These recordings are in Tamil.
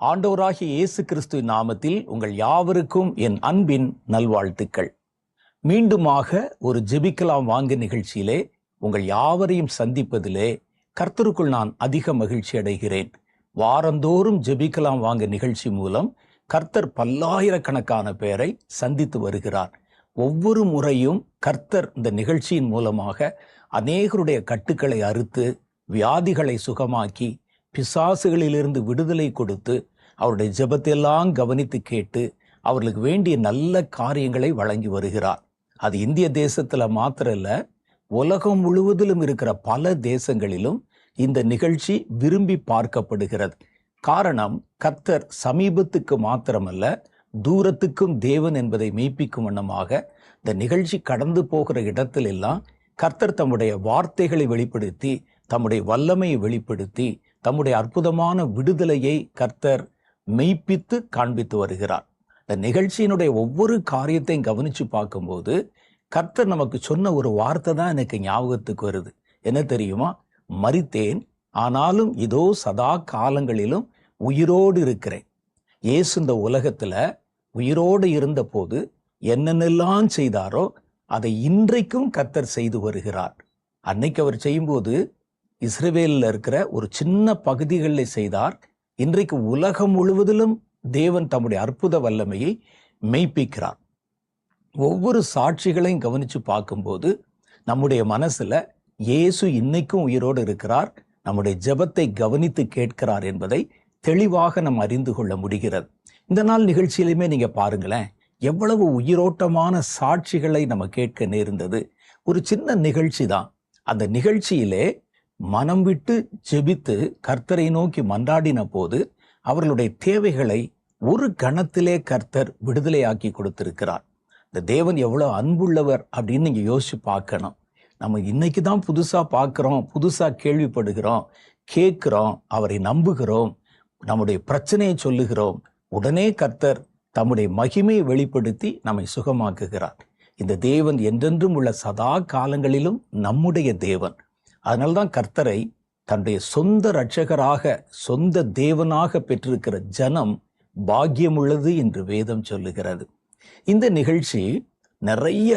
ஆண்டவராகிய இயேசு கிறிஸ்துவின் நாமத்தில் உங்கள் யாவருக்கும் என் அன்பின் நல்வாழ்த்துக்கள். மீண்டுமாக ஒரு ஜெபிக்கலாம் வாங்க நிகழ்ச்சியிலே உங்கள் யாவரையும் சந்திப்பதிலே கர்த்தருக்குள் நான் அதிக மகிழ்ச்சி அடைகிறேன். வாரந்தோறும் ஜெபிக்கலாம் வாங்க நிகழ்ச்சி மூலம் கர்த்தர் பல்லாயிரக்கணக்கான பேரை சந்தித்து வருகிறார். ஒவ்வொரு முறையும் கர்த்தர் இந்த நிகழ்ச்சியின் மூலமாக அநேகருடைய கட்டுக்களை அறுத்து, வியாதிகளை சுகமாக்கி, பிசாசுகளிலிருந்து விடுதலை கொடுத்து, அவருடைய ஜெபத்தையெல்லாம் கவனித்து கேட்டு அவர்களுக்கு வேண்டிய நல்ல காரியங்களை வழங்கி வருகிறார். அது இந்திய தேசத்துல மாத்திரம் இல்ல, உலகம் முழுவதிலும் இருக்கிற பல தேசங்களிலும் இந்த நிகழ்ச்சி விரும்பி பார்க்கப்படுகிறது. காரணம், கர்த்தர் சமீபத்துக்கு மாத்திரமல்ல, தூரத்துக்கும் தேவன் என்பதை மெய்ப்பிக்கும் வண்ணமாக இந்த நிகழ்ச்சி கடந்து போகிற இடத்திலெல்லாம் கர்த்தர் தம்முடைய வார்த்தைகளை வெளிப்படுத்தி, தம்முடைய வல்லமையை வெளிப்படுத்தி, தம்முடைய அற்புதமான விடுதலையை கர்த்தர் மெய்ப்பித்து காண்பித்து வருகிறார். இந்த நிகழ்ச்சியினுடைய ஒவ்வொரு காரியத்தையும் கவனிச்சு பார்க்கும்போது கர்த்தர் நமக்கு சொன்ன ஒரு வார்த்தை தான் எனக்கு ஞாபகத்துக்கு வருது. என்ன தெரியுமா? மரித்தேன், ஆனாலும் இதோ சதா காலங்களிலும் உயிரோடு இருக்கிறேன். இயேசு இந்த உலகத்துல உயிரோடு இருந்த போது என்னென்னலாம் செய்தாரோ அதை இன்றைக்கும் கர்த்தர் செய்து வருகிறார். அன்னைக்கு அவர் செய்யும்போது இஸ்ரவேலில் இருக்கிற ஒரு சின்ன பகுதிகளில் செய்தார். இன்றைக்கு உலகம் முழுவதிலும் தேவன் தம்முடைய அற்புத வல்லமையை மெய்ப்பிக்கிறார். ஒவ்வொரு சாட்சிகளையும் கவனிச்சு பார்க்கும்போது நம்முடைய மனசுல இயேசு இன்னைக்கும் உயிரோடு இருக்கிறார், நம்முடைய ஜெபத்தை கவனித்து கேட்கிறார் என்பதை தெளிவாக நம்ம அறிந்து கொள்ள முடிகிறது. இந்த நாள் நிகழ்ச்சியிலுமே நீங்க பாருங்களேன், எவ்வளவு உயிரோட்டமான சாட்சிகளை நம்ம கேட்க நேர்ந்தது. ஒரு சின்ன நிகழ்ச்சி தான். அந்த நிகழ்ச்சியிலே மனம் விட்டு ஜெபித்து கர்த்தரை நோக்கி மன்றாடின போது அவர்களுடைய தேவைகளை ஒரு கணத்திலே கர்த்தர் விடுதலையாக்கி கொடுத்திருக்கிறார். இந்த தேவன் எவ்வளவு அன்புள்ளவர் அப்படின்னு நீங்க யோசிச்சு பார்க்கணும். நம்ம இன்னைக்கு தான் புதுசா பார்க்கிறோம், புதுசா கேள்விப்படுகிறோம், கேட்கிறோம், அவரை நம்புகிறோம், நம்முடைய பிரச்சனையை சொல்லுகிறோம். உடனே கர்த்தர் தம்முடைய மகிமையை வெளிப்படுத்தி நம்மை சுகமாக்குகிறார். இந்த தேவன் என்றென்றும் உள்ள சதா காலங்களிலும் நம்முடைய தேவன். அதனால்தான் கர்த்தரை தன்னுடைய சொந்த இரட்சகராக, சொந்த தேவனாக பெற்றிருக்கிற ஜனம் பாக்கியமுள்ளது என்று வேதம் சொல்லுகிறது. இந்த நிகழ்ச்சி நிறைய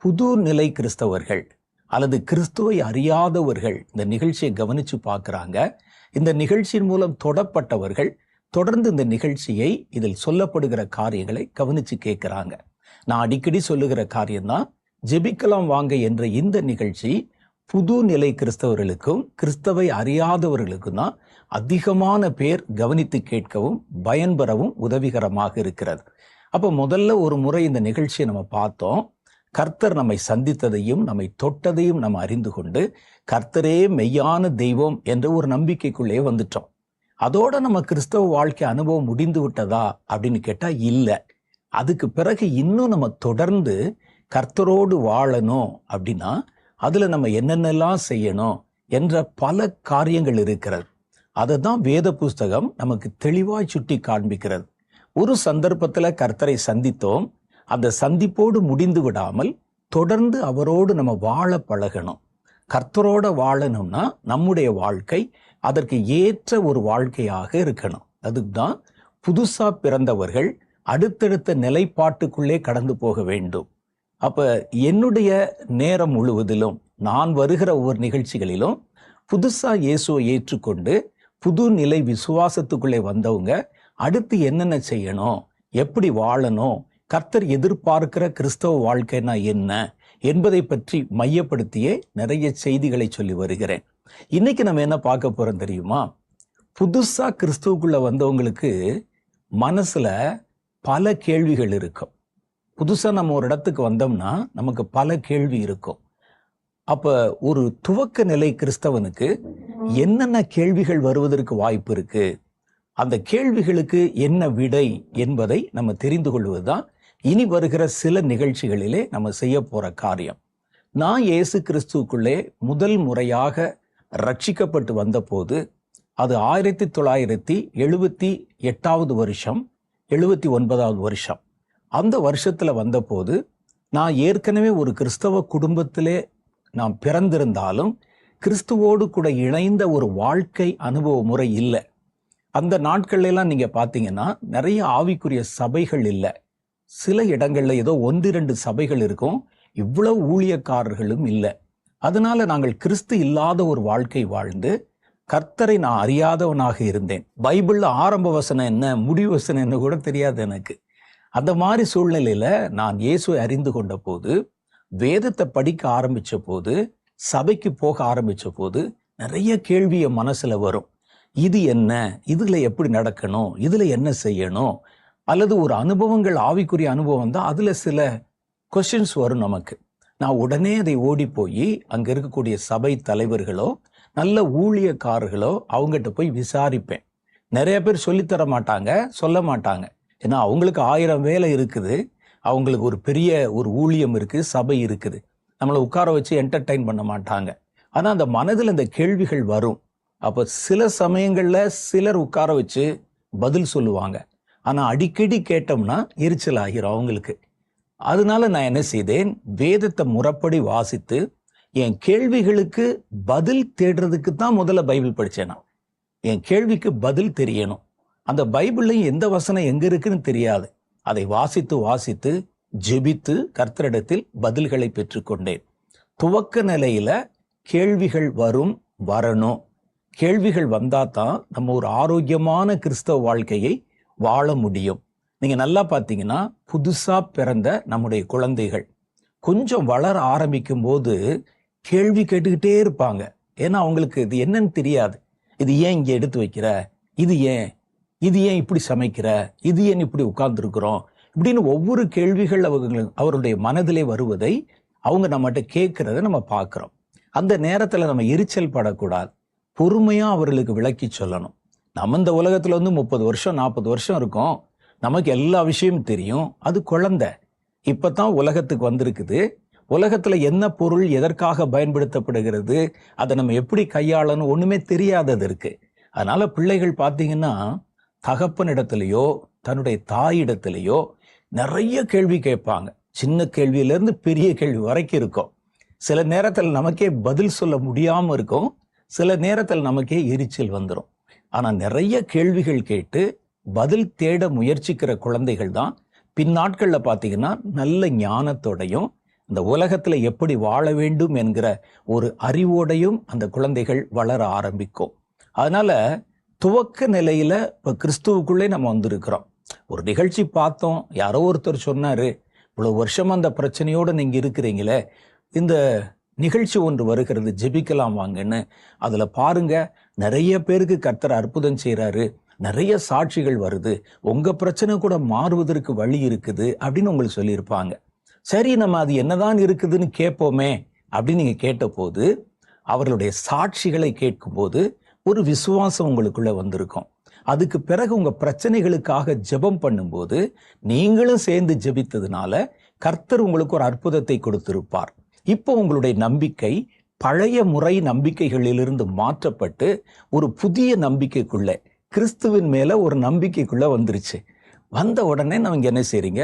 புது நிலை கிறிஸ்தவர்கள் அல்லது கிறிஸ்துவை அறியாதவர்கள் இந்த நிகழ்ச்சியை கவனிச்சு பார்க்குறாங்க. இந்த நிகழ்ச்சியின் மூலம் தொடப்பட்டவர்கள் தொடர்ந்து இந்த நிகழ்ச்சியை, இதில் சொல்லப்படுகிற காரியங்களை கவனிச்சு கேட்கிறாங்க. நான் அடிக்கடி சொல்லுகிற காரியம்தான், ஜெபிக்கலாம் வாங்க என்ற இந்த நிகழ்ச்சி புது நிலை கிறிஸ்தவர்களுக்கும் கிறிஸ்தவை அறியாதவர்களுக்கும் தான் அதிகமான பேர் கவனித்து கேட்கவும் பயன்பெறவும் உதவிகரமாக இருக்கிறது. அப்போ முதல்ல ஒரு முறை இந்த நிகழ்ச்சியை நம்ம பார்த்தோம். கர்த்தர் நம்மை சந்தித்ததையும் நம்மை தொட்டதையும் நம்ம அறிந்து கொண்டு கர்த்தரே மெய்யான தெய்வம் என்ற ஒரு நம்பிக்கைக்குள்ளே வந்துட்டோம். அதோட நம்ம கிறிஸ்தவ வாழ்க்கை அனுபவம் முடிந்து விட்டதா அப்படின்னு கேட்டா இல்லை. அதுக்கு பிறகு இன்னும் நம்ம தொடர்ந்து கர்த்தரோடு வாழணும் அப்படின்னா அதுல நம்ம என்னென்னலாம் செய்யணும் என்ற பல காரியங்கள் இருக்கிறது. அதை தான் வேத புஸ்தகம் நமக்கு தெளிவாய் சுட்டி காண்பிக்கிறது. ஒரு சந்தர்ப்பத்துல கர்த்தரை சந்தித்தோம், அந்த சந்திப்போடு முடிந்து விடாமல் தொடர்ந்து அவரோடு நம்ம வாழ பழகணும். கர்த்தரோட வாழணும்னா நம்முடைய வாழ்க்கை அதற்கு ஏற்ற ஒரு வாழ்க்கையாக இருக்கணும். அதுதான் புதுசா பிறந்தவர்கள் அடுத்தடுத்த நிலைப்பாட்டுக்குள்ளே கடந்து போக வேண்டும். அப்ப என்னுடைய நேரம் முழுவதிலும், நான் வருகிற ஒவ்வொரு நிகழ்ச்சிகளிலும் புதுசா இயேசுவை ஏற்றுக்கொண்டு புது நிலை விசுவாசத்துக்குள்ளே வந்தவங்க அடுத்து என்னென்ன செய்யணும், எப்படி வாழணும், கர்த்தர் எதிர்பார்க்கிற கிறிஸ்தவ வாழ்க்கைனா என்ன என்பதை பற்றி மையப்படுத்தியே நிறைய செய்திகளை சொல்லி வருகிறேன். இன்னைக்கு நம்ம என்ன பார்க்க போறோம் தெரியுமா? புதுசா கிறிஸ்துவுக்குள்ள வந்தவங்களுக்கு மனசுல பல கேள்விகள் இருக்கும். புதுசா நம்ம ஒரு இடத்துக்கு வந்தோம்னா நமக்கு பல கேள்வி இருக்கும். அப்ப ஒரு துவக்க நிலை கிறிஸ்தவனுக்கு என்னென்ன கேள்விகள் வருவதற்கு வாய்ப்பு இருக்கு, அந்த கேள்விகளுக்கு என்ன விடை என்பதை நம்ம தெரிந்து கொள்வதுதான் இனி வருகிற சில நிகழ்ச்சிகளிலே நம்ம செய்ய போற காரியம். நான் இயேசு கிறிஸ்துவுக்குள்ளே முதல் முறையாக ரட்சிக்கப்பட்டு வந்த போது அது 1978 வருஷம், 79வது வருஷம். அந்த வருஷத்துல வந்தபோது நான் ஏற்கனவே ஒரு கிறிஸ்தவ குடும்பத்திலே நான் பிறந்திருந்தாலும் கிறிஸ்துவோடு கூட இணைந்த ஒரு வாழ்க்கை அனுபவ முறை இல்லை. அந்த நாட்கள்ல எல்லாம் நீங்க பாத்தீங்கன்னா நிறைய ஆவிக்குரிய சபைகள் இல்லை. சில இடங்கள்ல ஏதோ 1-2 சபைகள் இருக்கும். இவ்வளவு ஊழியக்காரர்களும் இல்லை. அதனால நாங்கள் கிறிஸ்து இல்லாத ஒரு வாழ்க்கை வாழ்ந்து கர்த்தரை நான் அறியாதவனாக இருந்தேன். பைபிள்ல ஆரம்ப வசனம் என்ன, முடிவு வசனம் என்ன கூட தெரியாது எனக்கு. அந்த மாதிரி சூழ்நிலையில நான் இயேசுவை அறிந்து கொண்ட போது, வேதத்தை படிக்க ஆரம்பிச்ச போது, சபைக்கு போக ஆரம்பிச்ச போது நிறைய கேள்வி என் மனசுல வரும். இது என்ன, இதுல எப்படி நடக்கணும், இதுல என்ன செய்யணும், அல்லது ஒரு அனுபவங்கள், ஆவிக்குரிய அனுபவம் தான், அதுல சில கொஸ்டின்ஸ் வரும் நமக்கு. நான் உடனே அதை ஓடி போய் அங்க இருக்கக்கூடிய சபை தலைவர்களோ நல்ல ஊழியக்காரர்களோ அவங்ககிட்ட போய் விசாரிப்பேன். நிறைய பேர் சொல்லித்தர மாட்டாங்க, சொல்ல மாட்டாங்க. ஏன்னா அவங்களுக்கு 1000 வேலை இருக்குது, அவங்களுக்கு ஒரு பெரிய ஒரு ஊழியம் இருக்குது, சபை இருக்குது. நம்மளை உட்கார வச்சு என்டர்டைன் பண்ண மாட்டாங்க. ஆனா அந்த மனதில் இந்த கேள்விகள் வரும். அப்ப சில சமயங்கள்ல சிலர் உட்கார வச்சு பதில் சொல்லுவாங்க. ஆனா அடிக்கடி கேட்டோம்னா எரிச்சல் ஆகிரும் அவங்களுக்கு. அதனால நான் என்ன செய்தேன், வேதத்தை முறைப்படி வாசித்து என் கேள்விகளுக்கு பதில் தேடுறதுக்கு தான் முதல்ல பைபிள் படிச்சேன். நான் என் கேள்விக்கு பதில் தெரியணும். அந்த பைபிள்லையும் எந்த வசனம் எங்க இருக்குன்னு தெரியாது. அதை வாசித்து வாசித்து ஜெபித்து கர்த்தரிடத்தில் பதில்களை பெற்றுக்கொண்டேன். துவக்க நிலையில கேள்விகள் வரணும். கேள்விகள் வந்தா தான் நம்ம ஒரு ஆரோக்கியமான கிறிஸ்தவ வாழ்க்கையை வாழ முடியும். நீங்க நல்லா பார்த்தீங்கன்னா, புதுசா பிறந்த நம்முடைய குழந்தைகள் கொஞ்சம் வளர ஆரம்பிக்கும் போது கேள்வி கேட்டுக்கிட்டே இருப்பாங்க. ஏன்னா அவங்களுக்கு இது என்னன்னு தெரியாது. இது ஏன் இங்க எடுத்து வைக்கிற, இது ஏன் இப்படி சமைக்கிற, இது ஏன் இப்படி உட்கார்ந்துருக்கிறோம், இப்படின்னு ஒவ்வொரு கேள்விகள் அவருடைய மனதிலே வருவதை அவங்க நம்மகிட்ட கேட்கிறத நம்ம பார்க்கிறோம். அந்த நேரத்துல நம்ம எரிச்சல் படக்கூடாது. பொறுமையா அவர்களுக்கு விளக்கி சொல்லணும். நம்ம இந்த உலகத்துல 30 வருஷம் 40 வருஷம் இருக்கோம். நமக்கு எல்லா விஷயமும் தெரியும். அது குழந்தை, இப்பதான் உலகத்துக்கு வந்திருக்குது. உலகத்துல என்ன பொருள் எதற்காக பயன்படுத்தப்படுகிறது, அதை நம்ம எப்படி கையாளணும் ஒண்ணுமே தெரியாதது இருக்கு. அதனால பிள்ளைகள் பார்த்தீங்கன்னா தகப்பனிடத்திலேயோ தன்னுடைய தாயிடத்திலேயோ நிறைய கேள்வி கேட்பாங்க. சின்ன கேள்வியிலிருந்து பெரிய கேள்வி வரைக்கும் இருக்கும். சில நேரத்தில் நமக்கே பதில் சொல்ல முடியாம இருக்கும், சில நேரத்தில் நமக்கே எரிச்சல் வந்துடும். ஆனா நிறைய கேள்விகள் கேட்டு பதில் தேட முயற்சிக்கிற குழந்தைகள் தான் பின்னாட்கள்ல பார்த்தீங்கன்னா நல்ல ஞானத்தோடையும் இந்த உலகத்துல எப்படி வாழ வேண்டும் என்கிற ஒரு அறிவோடையும் அந்த குழந்தைகள் வளர ஆரம்பிக்கும். அதனால துவக்க நிலையில இப்ப கிறிஸ்துவுக்குள்ளே நம்ம வந்திருக்கிறோம். ஒரு நிகழ்ச்சி பார்த்தோம், யாரோ ஒருத்தர் சொன்னாரு, இவ்வளவு வருஷமா அந்த பிரச்சனையோடு நீங்க இருக்கிறீங்களே, இந்த நிகழ்ச்சி ஒன்று வருகிறது, ஜெபிக்கலாம் வாங்கன்னு. அதுல பாருங்க, நிறைய பேருக்கு கர்த்தர் அற்புதம் செய்யறாரு, நிறைய சாட்சிகள் வருது, உங்க பிரச்சனை கூட மாறுவதற்கு வழி இருக்குது அப்படின்னு உங்களுக்கு சொல்லியிருப்பாங்க. சரி, நம்ம அது என்னதான் இருக்குதுன்னு கேட்போமே அப்படின்னு நீங்க கேட்ட போது, அவர்களுடைய சாட்சிகளை கேட்கும் போது ஒரு விசுவாசம் உங்களுக்குள்ள வந்திருக்கும். அதுக்கு பிறகு உங்க பிரச்சனைகளுக்காக ஜெபம் பண்ணும்போது நீங்களும் சேர்ந்து ஜெபித்ததுனால கர்த்தர் உங்களுக்கு ஒரு அற்புதத்தை கொடுத்திருப்பார். இப்போ உங்களுடைய நம்பிக்கை பழைய முறை நம்பிக்கைகளிலிருந்து மாற்றப்பட்டு ஒரு புதிய நம்பிக்கைக்குள்ள, கிறிஸ்துவின் மேல ஒரு நம்பிக்கைக்குள்ள வந்துருச்சு. வந்த உடனே நம்ம என்ன செய்றீங்க,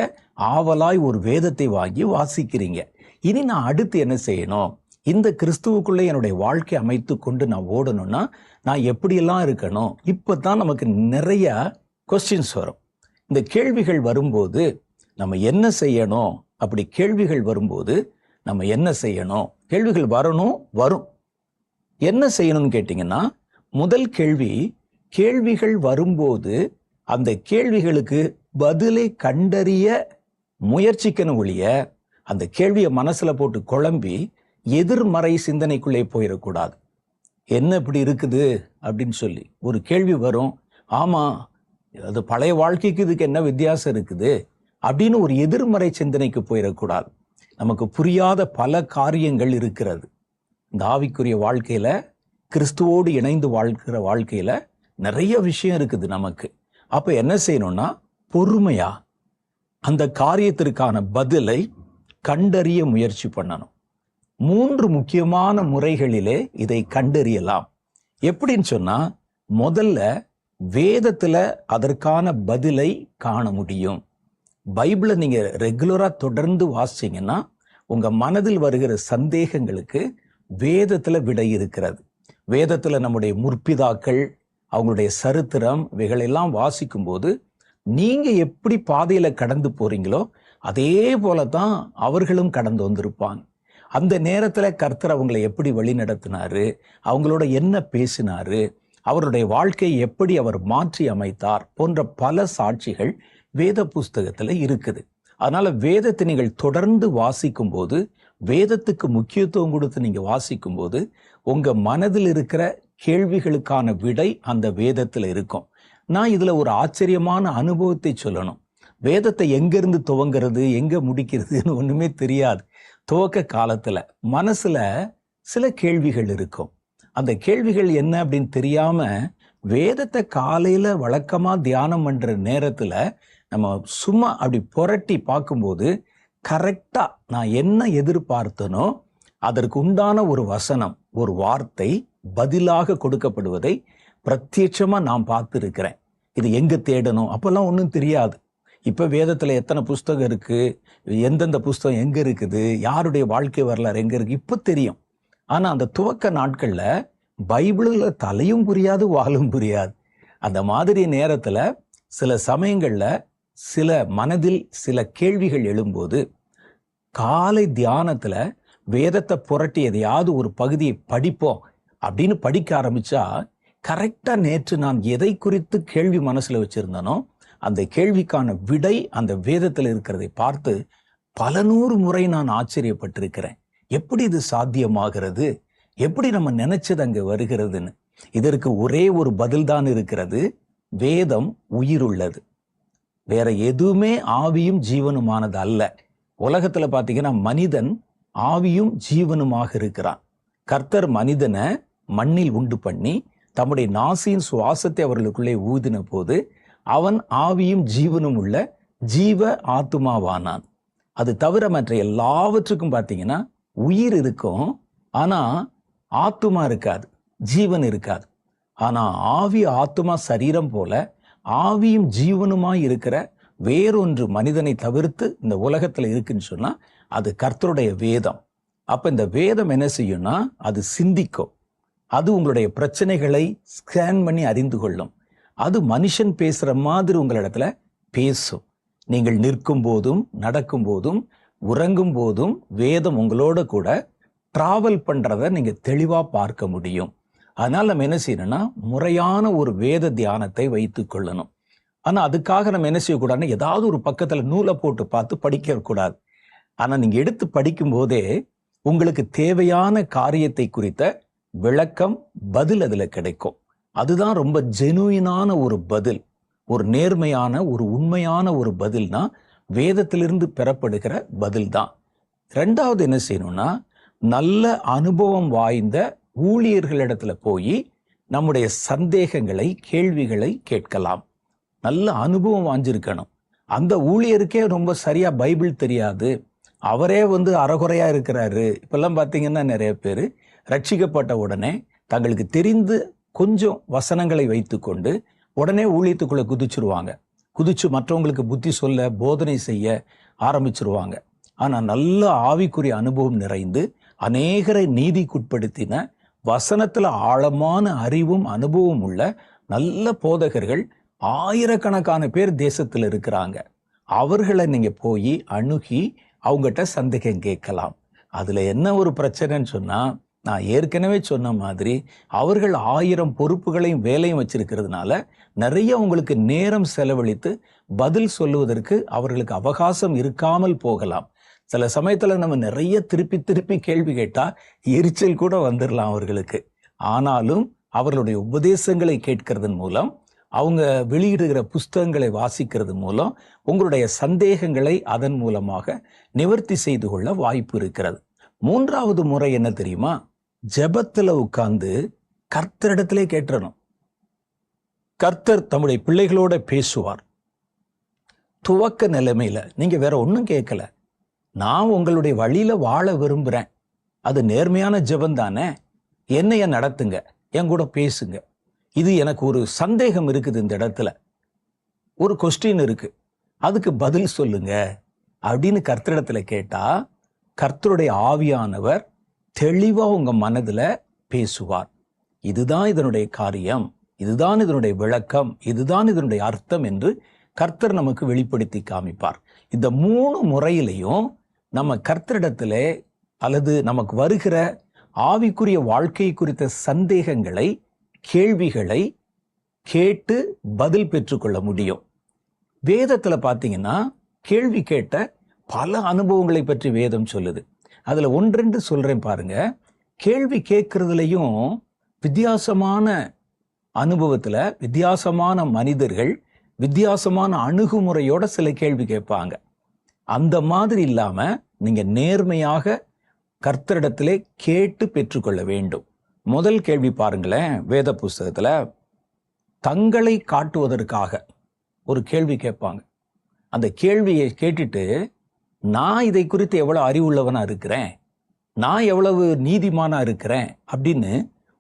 ஆவலாய் ஒரு வேதத்தை வாங்கி வாசிக்கிறீங்க. இனி நான் அடுத்து என்ன செய்யணும், இந்த கிறிஸ்துவுக்குள்ளே என்னுடைய வாழ்க்கை அமைத்து கொண்டு நான் ஓடணும்னா நான் எப்படியெல்லாம் இருக்கணும். இப்பதான் நமக்கு நிறைய கொஸ்டின்ஸ் வரும். இந்த கேள்விகள் வரும்போது நம்ம என்ன செய்யணும், அப்படி கேள்விகள் வரும்போது நம்ம என்ன செய்யணும், கேள்விகள் வரும் என்ன செய்யணும்னு கேட்டீங்கன்னா, முதல் கேள்வி, கேள்விகள் வரும்போது அந்த கேள்விகளுக்கு பதிலை கண்டறிய முயற்சிக்கணும் ஒழிய அந்த கேள்வியை மனசுல போட்டு குழம்பி எதிர்மறை சிந்தனைக்குள்ளே போயிடக்கூடாது. என்ன இப்படி இருக்குது அப்படின்னு சொல்லி ஒரு கேள்வி வரும், ஆமா அது பழைய வாழ்க்கைக்கு இதுக்கு என்ன வித்தியாசம் இருக்குது அப்படின்னு ஒரு எதிர்மறை சிந்தனைக்கு போயிடக்கூடாது. நமக்கு புரியாத பல காரியங்கள் இருக்கிறது இந்த ஆவிக்குரிய வாழ்க்கையில. கிறிஸ்துவோடு இணைந்து வாழ்க்கிற வாழ்க்கையில நிறைய விஷயம் இருக்குது நமக்கு. அப்ப என்ன செய்யணும்னா, பொறுமையா அந்த காரியத்திற்கான பதிலை கண்டறிய முயற்சி பண்ணணும். 3 முக்கியமான முறைகளிலே இதை கண்டறியலாம். எப்படின்னு சொன்னா, முதல்ல வேதத்துல அதற்கான பதிலை காண முடியும். பைபிளை நீங்க ரெகுலரா தொடர்ந்து வாசிச்சீங்கன்னா உங்க மனதில் வருகிற சந்தேகங்களுக்கு வேதத்துல விடை இருக்கிறது. வேதத்துல நம்முடைய முற்பிதாக்கள் அவங்களுடைய சரித்திரம் இவைகளெல்லாம் வாசிக்கும் போது நீங்க எப்படி பாதையில கடந்து போறீங்களோ அதே போலதான் அவர்களும் கடந்து வந்திருப்பாங்க. அந்த நேரத்துல கர்த்தர் அவங்களை எப்படி வழி நடத்தினாரு, அவங்களோட என்ன பேசினாரு, அவருடைய வாழ்க்கையை எப்படி அவர் மாற்றி அமைத்தார் போன்ற பல சாட்சிகள் வேத புஸ்தகத்துல இருக்குது. அதனால வேதத்தை நீங்கள் தொடர்ந்து வாசிக்கும் போது, வேதத்துக்கு முக்கியத்துவம் கொடுத்து நீங்க வாசிக்கும் போது உங்க மனதில் இருக்கிற கேள்விகளுக்கான விடை அந்த வேதத்துல இருக்கும். நான் இதுல ஒரு ஆச்சரியமான அனுபவத்தை சொல்லணும். வேதத்தை எங்கிருந்து துவங்கிறது எங்க முடிக்கிறதுன்னு ஒண்ணுமே தெரியாது. துவக்க காலத்துல மனசுல சில கேள்விகள் இருக்கும். அந்த கேள்விகள் என்ன அப்படின்னு தெரியாம வேதத்தை காலையில வழக்கமா தியானம் பண்ற நேரத்துல நம்ம சும்மா அப்படி புரட்டி பார்க்கும்போது கரெக்டா நான் என்ன எதிர்பார்த்தனோ அதற்கு உண்டான ஒரு வசனம், ஒரு வார்த்தை பதிலாக கொடுக்கப்படுவதை பிரத்யட்சமா நான் பார்த்துருக்கிறேன். இது எங்க தேடணும் அப்பெல்லாம் ஒன்றும் தெரியாது. இப்ப வேதத்துல எத்தனை புஸ்தகம் இருக்கு, எந்தெந்த புஸ்தகம் எங்க இருக்குது, யாருடைய வாழ்க்கை வரலாறு எங்க இருக்கு இப்ப தெரியும். ஆனா அந்த துவக்க நாட்கள்ல பைபிள்ல தலையும் புரியாது வாலும் புரியாது. அந்த மாதிரி நேரத்துல சில சமயங்கள்ல சில மனதில் சில கேள்விகள் எழும்போது காலை தியானத்துல வேதத்தை புரட்டி எதையாவது ஒரு பகுதியை படிப்போம் அப்படின்னு படிக்க ஆரம்பிச்சா கரெக்டா நேற்று நான் எதை குறித்து கேள்வி மனசுல வச்சிருந்தனோ அந்த கேள்விக்கான விடை அந்த வேதத்துல இருக்கிறதை பார்த்து பல நூறு முறை நான் ஆச்சரியப்பட்டிருக்கிறேன். எப்படி இது சாத்தியமாகிறது, எப்படி நம்ம நினைச்சது அங்க வருகிறதுன்னு. இதற்கு ஒரே ஒரு பதில் தான் இருக்கிறது. வேதம் உயிர் உள்ளது. வேற எதுவுமே ஆவியும் ஜீவனுமானது அல்ல. உலகத்துல பாத்தீங்கன்னா மனிதன் ஆவியும் ஜீவனுமாக இருக்கிறான். கர்த்தர் மனிதனை மண்ணில் உண்டு பண்ணி தம்முடைய நாசியின் சுவாசத்தை அவர்களுக்குள்ளே ஊதின போது அவன் ஆவியும் ஜீவனும் உள்ள ஜீவ ஆத்துமாவானான். அது தவிர மற்ற எல்லாவற்றுக்கும் பார்த்தீங்கன்னா உயிர் இருக்கும், ஆனா ஆத்துமா இருக்காது, ஜீவன் இருக்காது. ஆனா ஆவி ஆத்துமா சரீரம் போல ஆவியும் ஜீவனுமாய் இருக்கிற வேறொன்று மனிதனை தவிர்த்து இந்த உலகத்துல இருக்குன்னு சொன்னா அது கர்த்தருடைய வேதம். அப்ப இந்த வேதம் என்ன செய்யும்னா அது சிந்திக்கும், அது உங்களுடைய பிரச்சனைகளை ஸ்கேன் பண்ணி அறிந்து கொள்ளும், அது மனுஷன் பேசுற மாதிரி உங்களிடத்துல பேசும். நீங்கள் நிற்கும் போதும் நடக்கும் போதும் உறங்கும் போதும் வேதம் உங்களோட கூட டிராவல் பண்றத நீங்க தெளிவா பார்க்க முடியும். அதனால நம்ம என்ன செய்யணும்னா முறையான ஒரு வேத தியானத்தை வைத்துக் கொள்ளணும். ஆனா அதுக்காக நம்ம என்ன செய்யக்கூடாதுன்னா ஏதாவது ஒரு பக்கத்துல நூலை போட்டு பார்த்து படிக்க கூடாது. ஆனா நீங்க எடுத்து படிக்கும் போதே உங்களுக்கு தேவையான காரியத்தை குறித்த விளக்கம், பதில் அதுல கிடைக்கும். அதுதான் ரொம்ப ஜெனுயினான ஒரு பதில், ஒரு நேர்மையான ஒரு உண்மையான ஒரு பதில்னா வேதத்திலிருந்து பெறப்படுகிற பதில் தான். ரெண்டாவது என்ன செய்யணும்னா நல்ல அனுபவம் வாய்ந்த ஊழியர்களிடத்துல போய் நம்முடைய சந்தேகங்களை கேள்விகளை கேட்கலாம். நல்ல அனுபவம் வாஞ்சிருக்கணும். அந்த ஊழியருக்கே ரொம்ப சரியா பைபிள் தெரியாது, அவரே அறகுறையா இருக்கிறாரு. இப்பெல்லாம் பாத்தீங்கன்னா நிறைய பேர் ரட்சிக்கப்பட்ட உடனே தங்களுக்கு தெரிந்து கொஞ்சம் வசனங்களை வைத்துக்கொண்டு உடனே ஊழியத்துக்குள்ள குதிச்சிருவாங்க. குதிச்சு மற்றவங்களுக்கு புத்தி சொல்ல போதனை செய்ய ஆரம்பிச்சிருவாங்க. ஆனா நல்ல ஆவிக்குரிய அனுபவம் நிறைந்து அநேகரை நீதிக்குட்படுத்தின வசனத்துல ஆழமான அறிவும் அனுபவம் உள்ள நல்ல போதகர்கள் ஆயிரக்கணக்கான பேர் தேசத்துல இருக்கிறாங்க. அவர்களை நீங்க போய் அணுகி அவங்ககிட்ட சந்தேகம் கேட்கலாம். அதுல என்ன ஒரு பிரச்சனைன்னு சொன்னா, நான் ஏற்கனவே சொன்ன மாதிரி அவர்கள் 1000 பொறுப்புகளையும் வேலையும் வச்சிருக்கிறதுனால நிறைய உங்களுக்கு நேரம் செலவழித்து பதில் சொல்லுவதற்கு அவர்களுக்கு அவகாசம் இருக்காமல் போகலாம். சில சமயத்துல நம்ம நிறைய திருப்பி திருப்பி கேள்வி கேட்டா எரிச்சல் கூட வந்துடலாம் அவர்களுக்கு. ஆனாலும் அவர்களுடைய உபதேசங்களை கேட்கறதன் மூலம், அவங்க வெளியிடுகிற புஸ்தகங்களை வாசிக்கிறது மூலம் உங்களுடைய சந்தேகங்களை அதன் மூலமாக நிவர்த்தி செய்து கொள்ள வாய்ப்பு இருக்கிறது. மூன்றாவது முறை என்ன தெரியுமா? ஜெபத்துல உட்கார்ந்து கர்த்தரிடத்திலே கேட்டணும். கர்த்தர் தம்முடைய பிள்ளைகளோட பேசுவார். துவக்க நிலைமையில நீங்க வேற ஒன்றும் கேட்கல, நான் உங்களுடைய வழியில வாழ விரும்புறேன், அது நேர்மையான ஜெபம் தானே, என்னைய நடத்துங்க, என் கூட பேசுங்க, இது எனக்கு ஒரு சந்தேகம் இருக்குது, இந்த இடத்துல ஒரு கொஸ்டின் இருக்கு, அதுக்கு பதில் சொல்லுங்க அப்படின்னு கர்த்தரிடத்துல கேட்டா கர்த்தருடைய ஆவியானவர் தெளிவா உங்க மனதுல பேசுவார். இதுதான் இதனுடைய காரியம். இதுதான் இதனுடைய விளக்கம், இதுதான் இதனுடைய அர்த்தம் என்று கர்த்தர் நமக்கு வெளிப்படுத்தி காமிப்பார். இந்த 3 முறையிலையும் நம்ம கர்த்தரிடத்திலே அல்லது நமக்கு வருகிற ஆவிக்குரிய வாழ்க்கை குறித்த சந்தேகங்களை, கேள்விகளை கேட்டு பதில் பெற்றுக்கொள்ள முடியும். வேதத்துல பார்த்தீங்கன்னா கேள்வி கேட்ட பல அனுபவங்களை பற்றி வேதம் சொல்லுது. அதுல ஒன்றென்று சொல்றேன் பாருங்க. கேள்வி கேட்கறதுலையும் வித்தியாசமான அனுபவத்துல வித்தியாசமான மனிதர்கள் வித்தியாசமான அணுகுமுறையோட சில கேள்வி கேட்பாங்க. அந்த மாதிரி இல்லாம நீங்க நேர்மையாக கர்த்தரிடத்திலே கேட்டு பெற்றுக்கொள்ள வேண்டும். முதல் கேள்வி பாருங்களேன், வேத புஸ்தகத்துல தங்களை காட்டுவதற்காக ஒரு கேள்வி கேட்பாங்க. அந்த கேள்வியை கேட்டுட்டு, நான் இதை குறித்து எவ்வளவு அறிவுள்ளவனா இருக்கிறேன், நான் எவ்வளவு நீதிமானா இருக்கிறேன் அப்படின்னு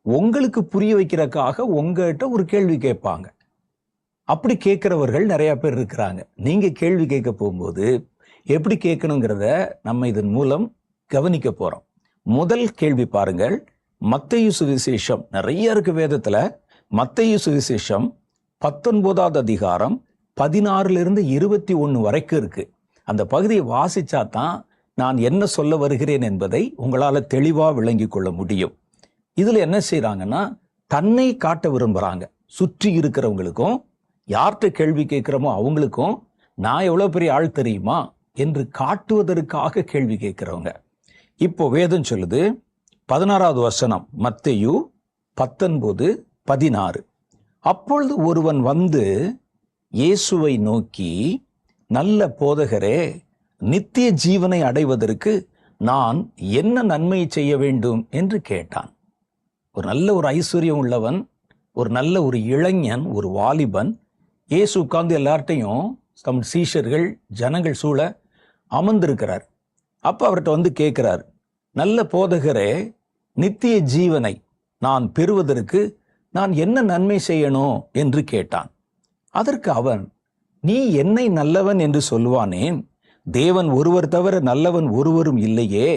உங்களுக்கு புரிய வைக்கிறதுக்காக உங்ககிட்ட ஒரு கேள்வி கேட்பாங்க. அப்படி கேட்கிறவர்கள் நிறைய பேர் இருக்கிறாங்க. நீங்க கேள்வி கேட்க போகும்போது எப்படி கேட்கணுங்கிறத நம்ம இதன் மூலம் கவனிக்க போறோம். முதல் கேள்வி பாருங்கள், மத்தேயு சுவிசேஷம் நிறைய இருக்கு வேதத்துல. மத்தேயு சுவிசேஷம் 19வது அதிகாரம் 16 21 வரைக்கும் இருக்கு. அந்த பகுதியை வாசிச்சா தான் நான் என்ன சொல்ல வருகிறேன் என்பதை உங்களால தெளிவா விளங்கி கொள்ள முடியும். இதுல என்ன செய்யறாங்கன்னா, தன்னை காட்ட விரும்புறாங்க. சுற்றி இருக்கிறவங்களுக்கும் யார்கிட்ட கேள்வி கேட்கிறோமோ அவங்களுக்கும் நான் எவ்வளவு பெரிய ஆள் தெரியுமா என்று காட்டுவதற்காக கேள்வி கேட்கிறவங்க. இப்போ வேதம் சொல்லுது, 16வது வசனம், மத்தேயு 19:16. அப்பொழுது ஒருவன் வந்து இயேசுவை நோக்கி, நல்ல போதகரே, நித்திய ஜீவனை அடைவதற்கு நான் என்ன நன்மை செய்ய வேண்டும் என்று கேட்டான். ஒரு நல்ல ஒரு ஐஸ்வர்யம் உள்ளவன், ஒரு நல்ல ஒரு இளைஞன், ஒரு வாலிபன் இயேசு உட்கார்ந்து எல்லார்ட்டையும் தம் சீஷர்கள் ஜனங்கள் சூழ அமர்ந்திருக்கிறார். அப்ப அவர்கிட்ட வந்து கேட்கிறார், நல்ல போதகரே, நித்திய ஜீவனை நான் பெறுவதற்கு நான் என்ன நன்மை செய்யணும் என்று கேட்டான். அதற்கு அவன், நீ என்னை நல்லவன் என்று சொல்வானேன்? தேவன் ஒருவர் தவிர நல்லவன் ஒருவரும் இல்லையே.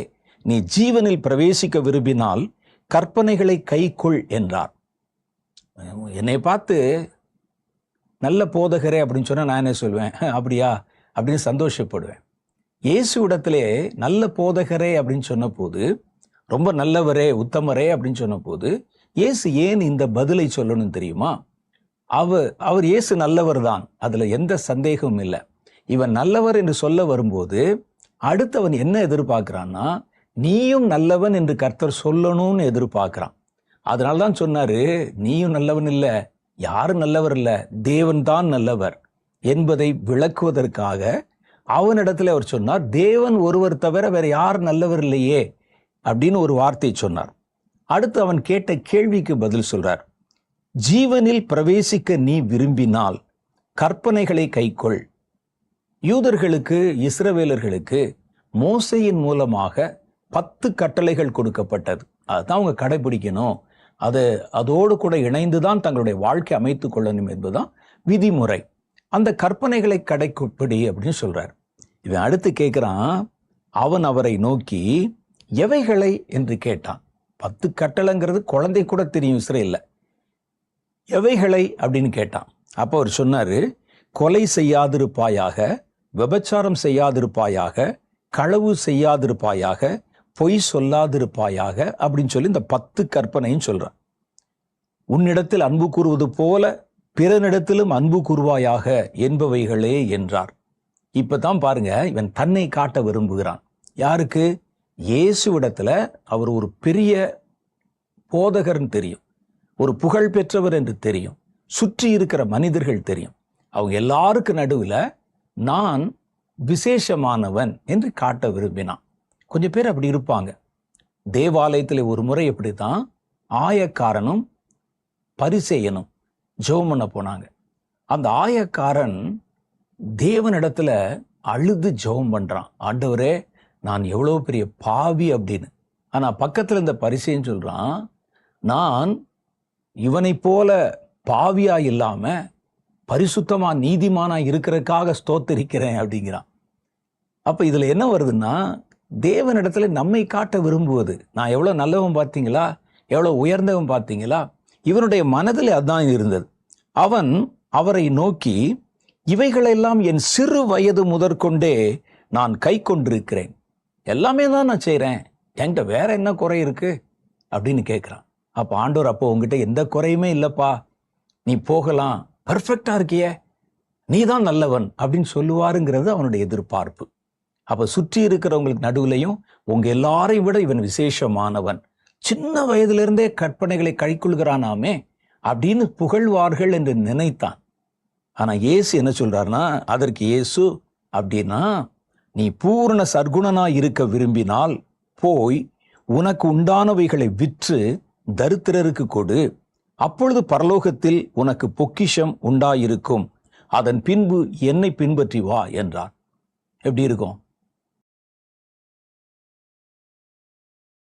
நீ ஜீவனில் பிரவேசிக்க விரும்பினால் கற்பனைகளை கைக்கொள் என்றார். என்னை பார்த்து நல்ல போதகரே அப்படின்னு சொன்னா நான் என்ன சொல்வேன்? அப்படியா அப்படின்னு சந்தோஷப்படுவேன். இயேசு இடத்திலே நல்ல போதகரே அப்படின்னு சொன்ன போது, ரொம்ப நல்லவரே, உத்தமரே அப்படின்னு சொன்ன போது, இயேசு ஏன் இந்த பதிலை சொல்லணும் தெரியுமா? அவர் இயேசு நல்லவர் தான், அதுல எந்த சந்தேகமும் இல்லை. இவன் நல்லவர் என்று சொல்ல வரும்போது அடுத்தவன் என்ன எதிர்பார்க்கிறான்னா, நீயும் நல்லவன் என்று கர்த்தர் சொல்லணும்னு எதிர்பார்க்கிறான். அதனால்தான் சொன்னாரு, நீயும் நல்லவன் இல்ல, யாரும் நல்லவர் இல்ல, தேவன் தான் நல்லவர் என்பதை விளக்குவதற்காக அவனிடத்துல அவர் சொன்னார், தேவன் ஒருவர் தவிர வேற யார் நல்லவர் இல்லையே அப்படின்னு ஒரு வார்த்தை சொன்னார். அடுத்து அவன் கேட்ட கேள்விக்கு பதில் சொல்றார், ஜீவனில் பிரவேசிக்க நீ விரும்பினால் கற்பனைகளை கைக்கொள். யூதர்களுக்கு, இஸ்ரவேலர்களுக்கு மோசையின் மூலமாக 10 கட்டளைகள் கொடுக்கப்பட்டது. அதுதான் அவங்க கடைபிடிக்கணும், அதோடு கூட இணைந்துதான் தங்களுடைய வாழ்க்கை அமைத்துக் கொள்ளணும் என்பதுதான் விதிமுறை. அந்த கற்பனைகளை கடைப்பிடி அப்படின்னு சொல்றார். இவன் அடுத்து கேட்கிறான், அவன் அவரை நோக்கி எவைகளை என்று கேட்டான். 10 கட்டளைங்கிறது குழந்தை கூட தெரியும் இஸ்ரேல்ல. எவைகளை அப்படின்னு கேட்டான். அப்போ அவர் சொன்னாரு, கொலை செய்யாதிருப்பாயாக, விபச்சாரம் செய்யாதிருப்பாயாக, களவு செய்யாதிருப்பாயாக, பொய் சொல்லாதிருப்பாயாக அப்படின்னு சொல்லி இந்த 10 கற்பனையும் சொல்றான். உன்னிடத்தில் அன்பு கூறுவது போல பிறனிடத்திலும் அன்பு கூறுவாயாக என்பவைகளே என்றார். இப்பதான் பாருங்க, இவன் தன்னை காட்ட விரும்புகிறான். யாருக்கு? இயேசுவிடத்துல அவர் ஒரு பெரிய போதகர்னு தெரியும், ஒரு புகழ் பெற்றவர் என்று தெரியும், சுற்றி இருக்கிற மனிதர்கள் தெரியும். அவங்க எல்லாருக்கும் நடுவில் நான் விசேஷமானவன் என்று காட்ட விரும்பினான். கொஞ்சம் பேர் அப்படி இருப்பாங்க. தேவாலயத்தில் ஒரு முறை எப்படித்தான் ஆயக்காரனும் பரிசேயனும் ஜெபம் பண்ண போனாங்க. அந்த ஆயக்காரன் தேவனிடத்துல அழுது ஜெபம் பண்றான், ஆண்டவரே நான் எவ்வளவு பெரிய பாவி அப்படின்னு. ஆனா பக்கத்துல இந்த பரிசேயன் சொல்றான், நான் இவனை போல பாவியா இல்லாம பரிசுத்தமா நீதிமானா இருக்கிறதுக்காக ஸ்தோத்தரிக்கிறேன் அப்படிங்கிறான். அப்ப இதுல என்ன வருதுன்னா, தேவனிடத்துல நம்மை காட்ட விரும்புவது. நான் எவ்வளவு நல்லவன் பார்த்தீங்களா, எவ்வளவு உயர்ந்தவன் பார்த்தீங்களா, இவனுடைய மனதில் அதான் இருந்தது. அவன் அவரை நோக்கி, இவைகளெல்லாம் என் சிறு வயது முதற்கொண்டே நான் கை கொண்டிருக்கிறேன், எல்லாமே தான் நான் செய்கிறேன், என்கிட்ட வேற என்ன குறை இருக்கு அப்படின்னு கேட்குறான். அப்போ ஆண்டவர், அப்போ உங்ககிட்ட எந்த குறையுமே இல்லைப்பா, நீ போகலாம், பர்ஃபெக்டா இருக்கியே, நீ தான் நல்லவன் அப்படின்னு சொல்லுவாருங்கிறது அவனுடைய எதிர்பார்ப்பு. அப்ப சுற்றி இருக்கிறவங்களுக்கு நடுவுலையும் உங்க எல்லாரையும் விட இவன் விசேஷமானவன், சின்ன வயதிலிருந்தே கற்பனைகளை கைக்கொள்கிறானாமே அப்படின்னு புகழ்வார்கள் என்று நினைத்தான். ஆனா இயேசு என்ன சொல்றாருன்னா, அதற்கு இயேசு, அப்படின்னா நீ பூரண சர்க்குணனா இருக்க விரும்பினால் போய் உனக்கு உண்டானவைகளை விற்று தரித்திரருக்கு கொடு, அப்பொழுது பரலோகத்தில் உனக்கு பொக்கிஷம் உண்டாயிருக்கும், அதன் பின்பு என்னை பின்பற்றி வா என்றார். எப்படி இருக்கும்?